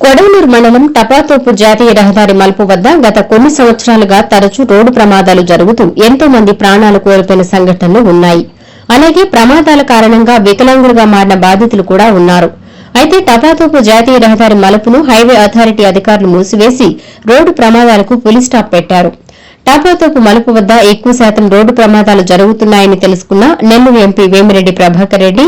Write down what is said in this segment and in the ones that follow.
కొడవలూరు మండలం టపాతోపు జాతీయ రహదారి మలుపు వద్ద గత కొన్ని సంవత్సరాలుగా తరచూ రోడ్డు ప్రమాదాలు జరుగుతూ ఎంతో మంది ప్రాణాలు కోల్పోయిన సంఘటనలు ఉన్నాయి. అలాగే ప్రమాదాల కారణంగా వికలాంగులుగా మారిన బాధితులు కూడా ఉన్నారు. అయితే టపాతోపు జాతీయ రహదారి మలుపును హైవే అథారిటీ అధికారులు మూసివేసి రోడ్డు ప్రమాదాలకు పులి స్టాప్ పెట్టారు. టపాతోపు మలుపు వద్ద ఎక్కువ శాతం రోడ్డు ప్రమాదాలు జరుగుతున్నాయని తెలుసుకున్న నెల్లూరు ఎంపీ వేమిరెడ్డి ప్రభాకర్ రెడ్డి,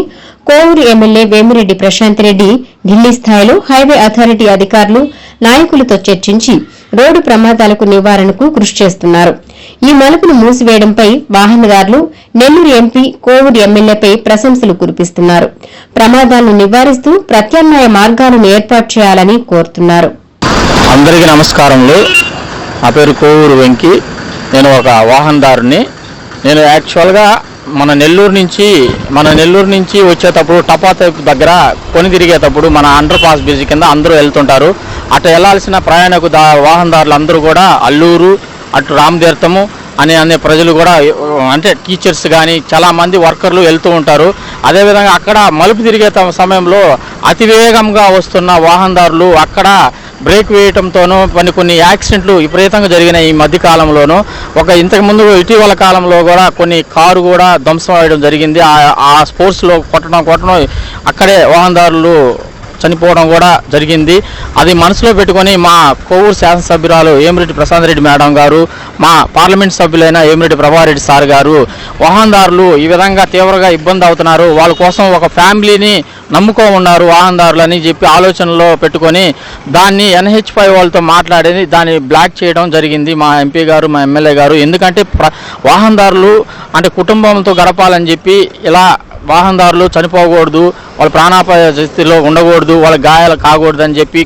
కోవూరు ఎమ్మెల్యే వేమిరెడ్డి ప్రశాంత్ రెడ్డి ఢిల్లీ స్థాయిలో హైవే అథారిటీ అధికారులు, నాయకులతో చర్చించి రోడ్డు ప్రమాదాలకు నివారణకు కృషి చేస్తున్నారు. ఈ మలుపును మూసివేయడంపై వాహనదారులు నెల్లూరు ఎంపీ, కోవూరు ఎమ్మెల్యేపై ప్రశంసలు కురిపిస్తున్నారు. ప్రమాదాలను నివారిస్తూ ప్రత్యామ్నాయ మార్గాలను ఏర్పాటు చేయాలని కోరుతున్నారు. అందరికీ నమస్కారములు. నా పేరు కోవూరు వెంకి. నేను ఒక వాహనదారుని. నేను యాక్చువల్గా మన నెల్లూరు నుంచి వచ్చేటప్పుడు టపాతోపు దగ్గర కొని తిరిగేటప్పుడు మన అండర్ పాస్ బ్రిడ్జ్ కింద అందరూ వెళ్తుంటారు. అటు వెళ్లాల్సిన ప్రయాణకు వాహనదారులు అందరూ కూడా అల్లూరు, అటు రామతీర్థము అనే ప్రజలు కూడా, అంటే టీచర్స్ కానీ చాలా మంది వర్కర్లు వెళ్తూ ఉంటారు. అదేవిధంగా అక్కడ మలుపు తిరిగే సమయంలో అతివేగంగా వస్తున్న వాహనదారులు అక్కడ బ్రేక్ వేయటంతోనూ కొన్ని యాక్సిడెంట్లు విపరీతంగా జరిగినాయి. ఈ మధ్య కాలంలోనూ ఇంతకుముందు ఇటీవల కాలంలో కూడా కొన్ని కారు కూడా ధ్వంసం అయ్యడం జరిగింది. ఆ స్పోర్ట్స్లో కొట్టడం అక్కడే వాహనదారులు చనిపోవడం కూడా జరిగింది. అది మనసులో పెట్టుకొని మా కోవూరు శాసనసభ్యురాలు వేమిరెడ్డి ప్రశాంత్ రెడ్డి మేడం గారు, మా పార్లమెంట్ సభ్యులైన వేమిరెడ్డి ప్రభారెడ్డి సార్ గారు, వాహనదారులు ఈ విధంగా తీవ్రంగా ఇబ్బంది అవుతున్నారు, వాళ్ళ కోసం ఒక ఫ్యామిలీని నమ్ముకో ఉన్నారు వాహనదారులని చెప్పి ఆలోచనలో పెట్టుకొని దాన్ని NH5 వాళ్ళతో మాట్లాడేది దాన్ని బ్లాక్ చేయడం జరిగింది మా ఎంపీ గారు, మా ఎమ్మెల్యే గారు. ఎందుకంటే వాహనదారులు అంటే కుటుంబంతో గడపాలని చెప్పి ఇలా వాహనదారులు చనిపోకూడదు, వాళ్ళ ప్రాణాపాయ స్థితిలో ఉండకూడదు, వాళ్ళ గాయాలు కాకూడదు అని చెప్పి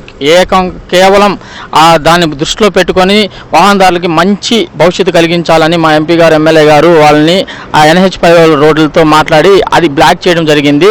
కేవలం దాన్ని దృష్టిలో పెట్టుకొని వాహనదారులకి మంచి భవిష్యత్తు కలిగించాలని మా ఎంపీ గారు, ఎమ్మెల్యే గారు వాళ్ళని NH5 రోడ్లతో మాట్లాడి అది బ్లాక్ చేయడం జరిగింది.